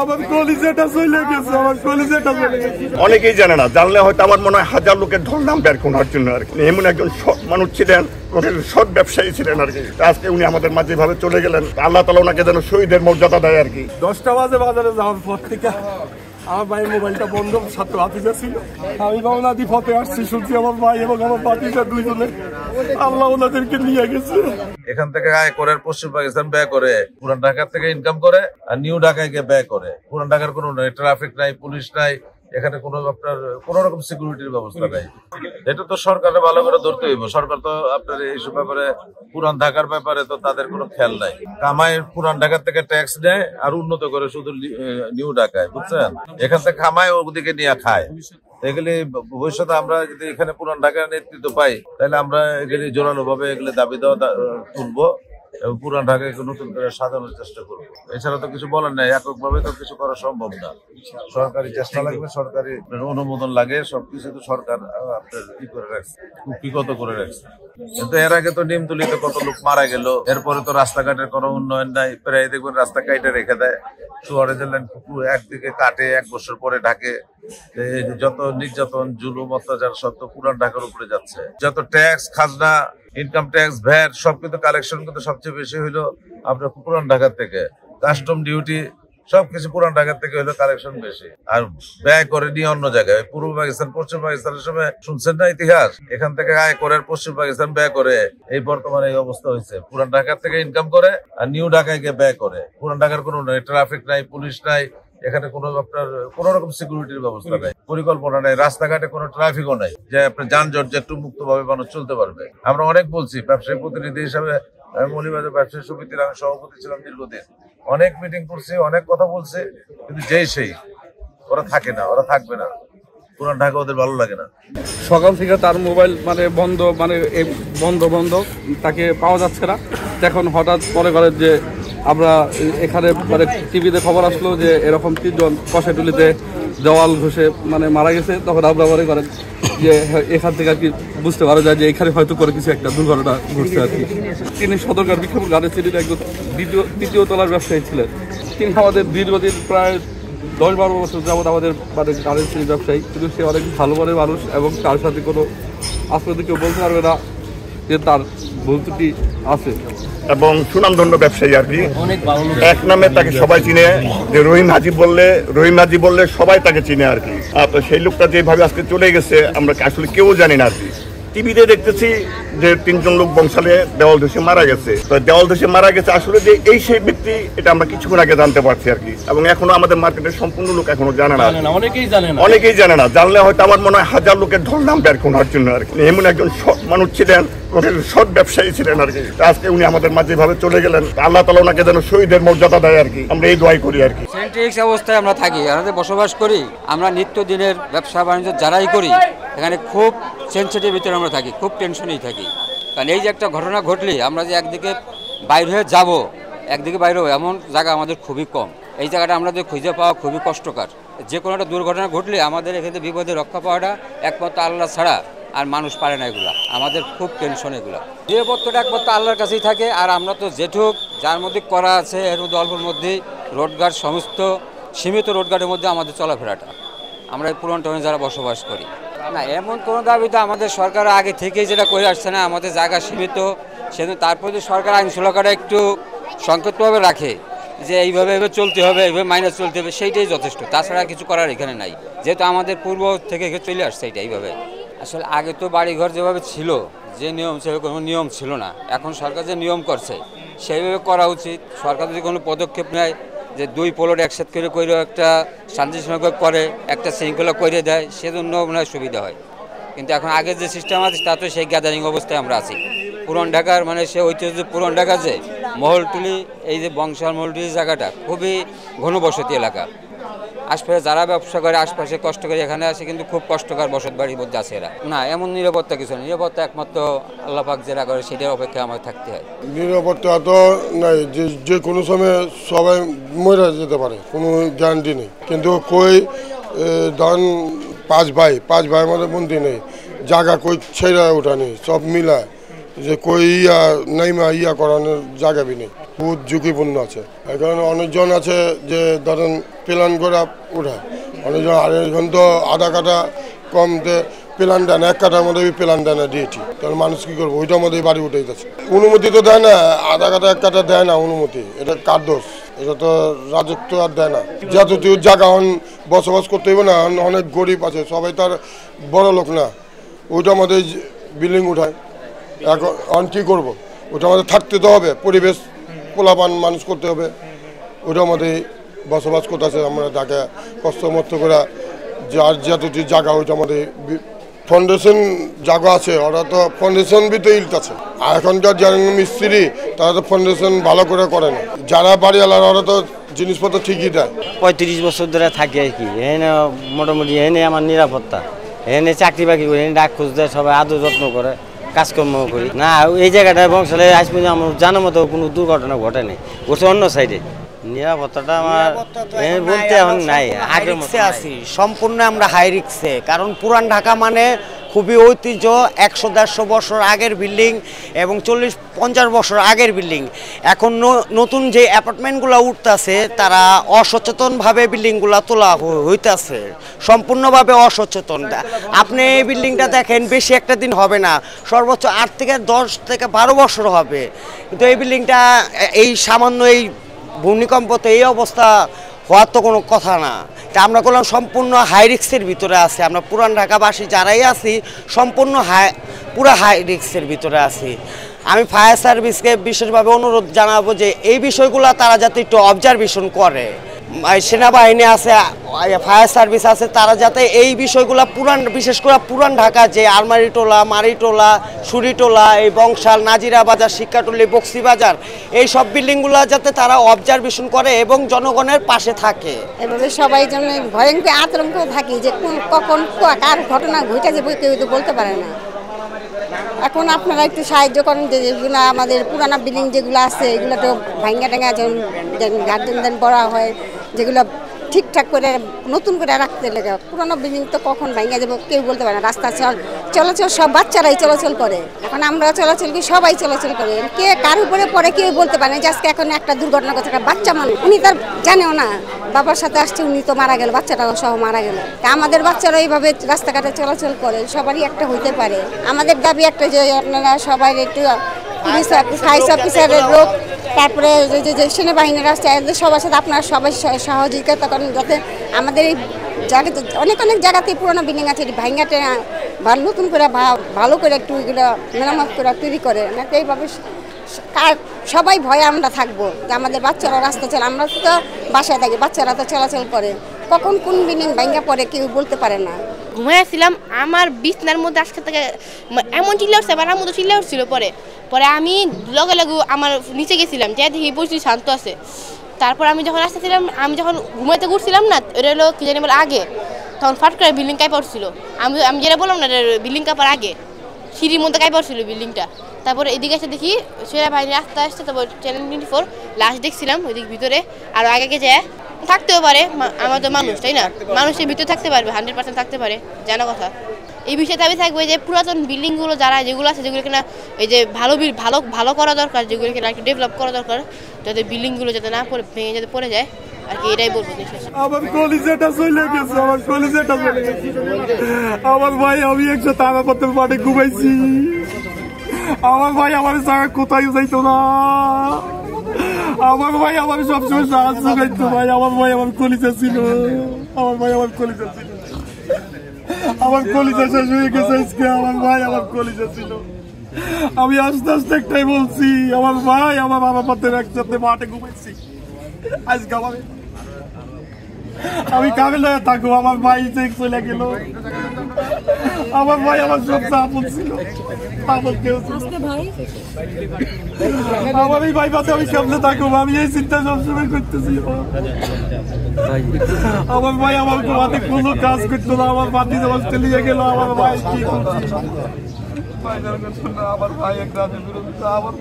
আমার কলিজাটা চলে গেছে, আমার কলিজাটা চলে গেছে। অনেকেই জানে না, জানলে হয়তো আমার মনে হয় হাজার লোকের ঢল নাম বের করার জন্য আর কি। এমন একজন সৎ মানুষ ছিলেন, সৎ ব্যবসায়ী ছিলেন আর কি। আজকে উনি আমাদের মাঝে ভাবে চলে গেলেন। আল্লাহ তাআলা ওনাকে যেন শহীদের মর্যাদা দেয় আর কি। 10টা বাজে বাজারে যাওয়ার পর থেকে আমার ভাইয়ের মোবাইলটা বন্ধ, ছাত্র হাতিজা ছিল। আমি রওনা দি পথে আসছি, শুনছি আমার ভাই এবং আমার ভাতিজা দুইজনে আল্লাহ ওনাদেরকে নিয়ে গেছে। এখান থেকে আয় করে পশ্চিম পাকিস্তান ব্যয় করে, পুরান ঢাকা থেকে ইনকাম করে আর নিউ ঢাকায় গিয়ে ব্যয় করে। পুরান ঢাকার কোনো ট্রাফিক নাই, পুলিশ নাই, এখানে কোনো আপনার কোন রকম সিকিউরিটির ব্যবস্থা নাই। এটা তো সরকারের ভালো করে ধরতে হইব। সরকার তো আপনার এইসব ব্যাপারে, পুরান ঢাকার ব্যাপারে তো তাদের কোনো খেয়াল নাই। কামাই পুরান ঢাকার থেকে ট্যাক্স নেয় আর উন্নত করে শুধু নিউ ঢাকায়, বুঝছেন? এখান থেকে কামাই ওদিকে নিয়ে খায়। এগুলি ভবিষ্যতে আমরা যদি এখানে পুরান ঢাকার নেতৃত্ব পাই, তাহলে আমরা এগুলি জোরালো ভাবে এগুলি দাবি দেওয়া তুলবো এবং পুরান ঢাকাকে নতুন করে সাজানোর চেষ্টা করবো। এছাড়া তো কিছু বলার নাই, এককভাবে তো কিছু করা সম্ভব না। সরকারি চেষ্টা লাগবে, সরকারি অনুমোদন লাগে, সবকিছু তো সরকার আপনার ই করে রাখছে, কুক্ষিগত করে রাখছে। কিন্তু এর আগে তো নিমতলিতে কত লোক মারা গেল, এরপরে তো রাস্তাঘাটের কোনো উন্নয়ন নাই। প্রায় দেখবেন রাস্তা কাইটে রেখে দেয়, চুয়ারে জেলেন একদিকে কাটে, 1 বছর পরে ঢাকে। যত নির্যাতন, জুলুম, অত্যাচার সব তো পুরান ঢাকার উপরে যাচ্ছে। যত ট্যাক্স, খাজনা, ইনকাম ট্যাক্স, ভ্যাট সব কিন্তু কালেকশন কিন্তু সবচেয়ে বেশি হইলো আপনার পুরান ঢাকার থেকে। কাস্টম ডিউটি সবকিছু পুরান ঢাকার থেকে হইলো কালেকশন বেশি, আর ব্যয় করে নিয়ে অন্য জায়গায়। পূর্ব পাকিস্তান, পশ্চিম পাকিস্তানের সময় শুনছেন না ইতিহাস? এখান থেকে আয় করে পশ্চিম পাকিস্তান ব্যয় করে, এই বর্তমানে এই অবস্থা হয়েছে। পুরান ঢাকার থেকে ইনকাম করে আর নিউ ঢাকায় গিয়ে ব্যয় করে। পুরান ঢাকার কোনো ট্রাফিক নাই, পুলিশ নাই, এখানে কোনো আপনার কোন রকম সিকিউরিটির ব্যবস্থা নাই, পরিকল্পনা নাই, রাস্তাঘাটে কোনো ট্রাফিকও নাই যে আপনার যানজট যে একটু মুক্তভাবে মানুষ চলতে পারবে। আমরা অনেক বলছি, ব্যবসায়ী প্রতিনিধি হিসাবে আমি মৌলভীবাজার ব্যবসায়ী সমিতির আমি সভাপতি ছিলাম দীর্ঘদিন। অনেক মিটিং করছি, অনেক কথা বলছে, কিন্তু যেই সেই ওরা থাকে না, ওরা থাকবে না। পুরান ঢাকা ওদের ভালো লাগে না। সকাল থেকে তার মোবাইল বন্ধ, বন্ধ তাকে পাওয়া যাচ্ছে না। এখন হঠাৎ মনে করেন যে আমরা এখানে টিভিতে খবর আসলো যে এরকম 3 জন কষাটুলিতে দেওয়াল ঘষে মারা গেছে। তখন আমরা মনে করেন যে এখান থেকে আর কি বুঝতে পারা যায় যে এখানে হয়তো করে কিছু একটা দুর্ঘটনা ঘটছে আর কি। তিনি সদরঘাট বিক্ষোভ গাড়ি সিটির একজন দ্বিতীয় তলার ব্যবসায়ী ছিলেন। তিনি আমাদের দীর্ঘদিন প্রায় 10-12 বছর যাবৎ আমাদের গাড়ির সিটির ব্যবসায়ী। কিন্তু সে অনেক ভালো মনের মানুষ এবং তার সাথে কোনো আসলে কেউ বলতে পারবে না যে তার ভুল ত্রুটি আছে। এবং সুনামধন্য ব্যবসায়ী আর কি, এক নামে তাকে সবাই চিনে। যে রহিম হাজি বললে সবাই তাকে চিনে আর কি। তো সেই লোকটা যেভাবে আজকে চলে গেছে আমরা আসলে কেউ জানি না আর কি। টিভিতে দেখতেছি যে 3 জন লোক বংশালে দেওয়াল ধসে মারা গেছে। তো দেওয়াল ধসে মারা গেছে আসলে যে এই সেই ব্যক্তি, এটা আমরা কিছুক্ষণ আগে জানতে পারছি আর কি। এবং এখনো আমাদের মার্কেটের সম্পূর্ণ লোক এখনো জানে না, অনেকেই জানে না। জানলে হয়তো আমার মনে হয় হাজার লোকের ঢল নাম বের করার জন্য আর কি। এমন একজন সৎ মানুষ ছিলেন, সৎ ব্যবসায়ী ছিলেন আর কি। আজকে উনি আমাদের মাঝে ভাবে চলে গেলেন। আল্লাহ তাআলা ওনাকে যেন শহীদের মর্যাদা দেয় আর কি। আমরা এই দোয়াই করি আর কি। সেন্ট্রিক্স অবস্থায় আমরা থাকি, আমাদের বসবাস করি। আমরা নিত্যদিনের ব্যবসা বাণিজ্য যারাই করি, এখানে খুব সেন্সিটিভ ভিতরে আমরা থাকি, খুব টেনশনেই থাকি। কারণ এই যে একটা ঘটনা ঘটলে আমরা যে একদিকে বাইরে হয়ে যাব, একদিকে বাইরে এমন জায়গা আমাদের খুবই কম। এই জায়গাটা আমাদের খুঁজে পাওয়া খুবই কষ্টকর। যে কোনো একটা দুর্ঘটনা ঘটলে আমাদের এখানে বিপদে রক্ষা পাওয়াটা একমাত্র আল্লাহ ছাড়া আর মানুষ পারে না। এগুলা আমাদের খুব টেনশন। এগুলো নিরাপত্তাটা একমাত্র আল্লাহর কাছেই থাকে। আর আমরা তো যেটুক যার মধ্যে করা আছে এর মধ্যে অল্পের মধ্যেই রোডঘাট, সমস্ত সীমিত রোডঘাটের মধ্যে আমাদের চলাফেরাটা, আমরা এই পুরান টাউনে যারা বসবাস করি না, এমন কোনো দাবি তো আমাদের সরকার আগে থেকেই যেটা করে আসছে না। আমাদের জায়গা সীমিত, সেজন্য তারপরে যে সরকার আইন শৃঙ্খলাটা একটু সংক্ষিপ্তভাবে রাখে যে এইভাবে চলতে হবে, এইভাবে মাইনাস চলতে হবে, সেইটাই যথেষ্ট। তাছাড়া কিছু করার এখানে নাই, যেহেতু আমাদের পূর্ব থেকে চলে আসছে এটা এইভাবে। আসলে আগে তো বাড়িঘর যেভাবে ছিল, যে নিয়ম ছিল, কোনো নিয়ম ছিল না। এখন সরকার যে নিয়ম করছে সেইভাবে করা উচিত। সরকার যদি কোনো পদক্ষেপ নেয় যে 2 প্লট একসাথে করে একটা শান্তিশৃঙ্খলা করে, একটা শৃঙ্খলা করে দেয়, সেজন্য মনে হয় সুবিধা হয়। কিন্তু এখন আগের যে সিস্টেম আছে তা তো সেই গ্যাদারিং অবস্থায় আমরা আছি। পুরান ঢাকার সে ঐতিহ্য পুরান ঢাকা যে মহলটুলি, এই যে বংশাল মহলটুলি জায়গাটা খুবই ঘনবসতি এলাকা। আশপাশে যারা ব্যবসা করে, আশপাশে কষ্ট করে এখানে আসে, কিন্তু খুব কষ্টকর বসত বাড়ির মধ্যে আছে এরা। না, এমন নিরাপত্তা কিছু নেই। নিরাপত্তা একমাত্র আল্লাহ পাক যেটা করে সেটার অপেক্ষা আমাদের থাকতে হয়। নিরাপত্তা তো নাই, যে কোনো সময় সবাই মরে যেতে পারে, কোনো গ্যারান্টি নেই। কিন্তু কই ধান 5 ভাই মধ্যে বন্দি নেই, জায়গা কই ছেড়ে ওঠা নেই, সব মিলায় যে কই নাইমা করানোর জায়গা বি নেই। বহুত ঝুঁকিপূর্ণ আছে। এখানে অনেকজন আছে যে ধরেন প্ল্যান করে উঠায়, অনেকজন আর এখন তো আধা কাটা কমতে প্ল্যান দেয় না, 1 কাঠার মধ্যে প্ল্যান দেয় না ডিএটি, তাহলে মানুষ কী করবো? ওইটার মধ্যেই বাড়ি উঠে যাচ্ছে। অনুমতি তো দেয় না, আধা কাটা 1 কাঠা দেয় না অনুমতি, এটা কার দোষ? এটা তো রাজত্ব আর দেয় না। যেহেতু জায়গা বসবাস করতে হইবে না, অনেক গরিব আছে, সবাই তার বড় লোক না, ওইটার মধ্যে বিল্ডিং উঠায়। এখন কী করবো? ওইটার মধ্যে থাকতে তো হবে, পরিবেশ পোলাপান মানুষ করতে হবে, ওইটার মধ্যেই বসবাস করতেছে। আমরা তাকে কষ্ট মত করে যার যতটি জায়গা ওইটার মধ্যে ফাউন্ডেশন জায়গা আছে, ওরা তো ফাউন্ডেশন ভিতরে ইলতাছে। আর এখনকার যারা মিস্ত্রি তারা তো ফাউন্ডেশন ভালো করে না, যারা বাড়িওয়ালারা ওরা তো জিনিসপত্র ঠিকই দেয়। 35 বছর ধরে থাকি আর কি, এখানে মোটামুটি এখানে আমার নিরাপত্তা, এখানে চাকরি বাকরি করি, ডাক খোঁজ দেয়, সবাই আদর যত্ন করে, কাজকর্ম করি না। এই জায়গাটায় বংশালে আজ পর্যন্ত আমার জানার মতো কোনো দুর্ঘটনা ঘটেনি, ঘটছে অন্য সাইডে। নিরাপত্তাটা আমার বলতে এখন নাই, আগের মতো আছি সম্পূর্ণ আমরা হাই রিক্সে। কারণ পুরান ঢাকা মানে খুবই ঐতিহ্য, 100-150 বছর আগের বিল্ডিং এবং 40-50 বছর আগের বিল্ডিং। এখন নতুন যে অ্যাপার্টমেন্টগুলো উঠতেছে তারা অসচেতনভাবে বিল্ডিংগুলো তোলা হইতেছে, সম্পূর্ণভাবে অসচেতন। আপনি এই বিল্ডিংটা দেখেন, বেশি একটা দিন হবে না, সর্বোচ্চ 8 থেকে 10 থেকে 12 বছর হবে, কিন্তু এই বিল্ডিংটা এই সামান্য এই ভূমিকম্পতে এই অবস্থা হওয়ার তো কোনো কথা না। তা আমরা বললাম সম্পূর্ণ হাই রিক্সের ভিতরে আছি, আমরা পুরান ঢাকাবাসী যারাই আছি সম্পূর্ণ পুরো হাই রিক্সের ভিতরে আছি। আমি ফায়ার সার্ভিসকে বিশেষভাবে অনুরোধ জানাবো যে এই বিষয়গুলো তারা যাতে একটু অবজারভেশন করে। সেনাবাহিনী আছে, ফায়ার সার্ভিস আছে, তারা যাতে এই বিষয়গুলো বিশেষ করে পুরান ঢাকা যে আলমারিটোলা, মারিটোলা, সুরিটোলা, এই বংশাল, নাজিরা বাজার, শিক্ষাটলি, বক্সিবাজার, এই সব বিল্ডিংগুলো যাতে তারা অবজারভেশন করে এবং জনগণের পাশে থাকে। এভাবে সবাই যেন ভয়ঙ্কর আতঙ্ক থাকি যে কখন কার ঘটনা ঘটে যাবে কেউ তো বলতে পারে না। এখন আপনারা একটু সাহায্য করেন যে যেগুলো আমাদের পুরানো বিল্ডিং যেগুলো আছে এগুলো তো ভাঙ্গা টাঙ্গা গার্ডেন দেন করা হয়, যেগুলো ঠিকঠাক করে নতুন করে রাখতে লাগে। পুরানো বিল্ডিং তো কখন ভাঙ্গা যাবো কেউ বলতে পারে না। রাস্তা চলাচল সব বাচ্চারাই চলাচল করে, এখন আমরা চলাচল করি, সবাই চলাচল করে, কে কার উপরে পরে কেউ বলতে পারে না। যে আজকে এখন একটা দুর্ঘটনা করছে, একটা বাচ্চা মানুষ, উনি তার জানেও না, বাবার সাথে আসছে, উনি তো মারা গেল, বাচ্চাটাও সহ মারা গেল। তা আমাদের বাচ্চারা এইভাবে রাস্তাঘাটে চলাচল করে, সবারই একটা হইতে পারে। আমাদের দাবি একটা যে আপনারা সবাই একটু পুলিশ ফায়ার অফিসারের লোক, তারপরে যে সেনাবাহিনীর আসছে, এদের সবার সাথে আপনারা সবাই সহযোগিতা করেন যাতে আমাদের এই জায়গাতে অনেক জায়গাতেই পুরোনো বিল্ডিং আছে, ভাঙ্গাতে নতুন করে ভালো করে একটু এগুলো মেরামত করে তৈরি করে না। তো এইভাবে সবাই ভয়ে আমরা থাকবো যে আমাদের বাচ্চারা রাস্তা চলে, আমরা তো বাসায় থাকি, বাচ্চারা তো চলাচল করে, কখন কোন বিল্ডিং ভাঙ্গা পড়ে কেউ বলতে পারে না। ঘুমাইছিলাম, আমার বিছনার মধ্যে আজকে থেকে এমন চিল্লা উঠছে, আমার মতো চিল্লা উঠছিল। পরে আমি লগে লগে আমার নিচে গেছিলাম, যে দেখি পরিস্থিতি শান্ত আছে। তারপর আমি যখন আসতেছিলাম, আমি যখন ঘুমাইতে ঘুরছিলাম না, এটা হলো কি জানি বলে আগে, তখন ফাট করে বিল্ডিং কাঁপা উঠছিল। আমি যেটা বললাম না, বিল্ডিং কাঁপার আগে সিঁড়ির মধ্যে কাঁপা উঠছিল বিল্ডিংটা। তারপরে এদিকে এসে দেখি সেনাবাহিনী আসতে আসতে, তারপর চ্যানেল 24 লাশ দেখছিলাম ওইদিক ভিতরে। আর আগে যায় থাকতেও পারে, আমার তো মানুষ, তাই না, মানুষের ভিতরে থাকতে পারবে, 100% থাকতে পারে, জানা কথা। এই বিষয়ে দাবি থাকবে যে পুরাতন বিল্ডিংগুলো যেগুলো আছে, যেগুলো কিনা এই যে ভালো করা দরকার, যেগুলো কিনা একটু ডেভেলপ করা দরকার, যাতে বিল্ডিংগুলো যাতে না ভেঙে যাতে পড়ে যায় আর কি, এটাই বলবো। আমার কলিজাটা চলে গেছে, আমার কলিজাটা চলে গেছে। আমার ভাই, আমি একটা তারাপথের মাঠে ঘুমাইছি, আমার ভাই আমার জায়গা কোথায় যাইতো না, আমার ভাই আমার সবসময় সাহায্য করতো। ভাই আমার ভাই আমার কলিজা ছিল, আমার ভাই আমার কলিজা ছিল, আমার কলিজা শেষ হয়ে গেছে আজকে। আমার ভাই আমার কলিজা ছিল, আমি আস্তে আস্তে একটাই বলছি, আমার ভাই আমার আরাফাতের একসাথে মাঠে ঘুমাইছি আজকে। আমি কাবিল হয়ে থাকবো, আমার ভাই চলে গেল, আমার ভাই আমার সবচেয়ে আপন ছিল, আমার কেউ ছিল। আমার এই ভাই পাশে আমি কেমনে থাকবো, আমি এই চিন্তা সবসময় করতেছি। আমার ভাই আমার মাঠে কোনো কাজ করতো না, আমার মাটি যখন চলিয়ে গেল, আমার ভাই কি করছে, আমার ভাই এক রাতের বিরুদ্ধে আমার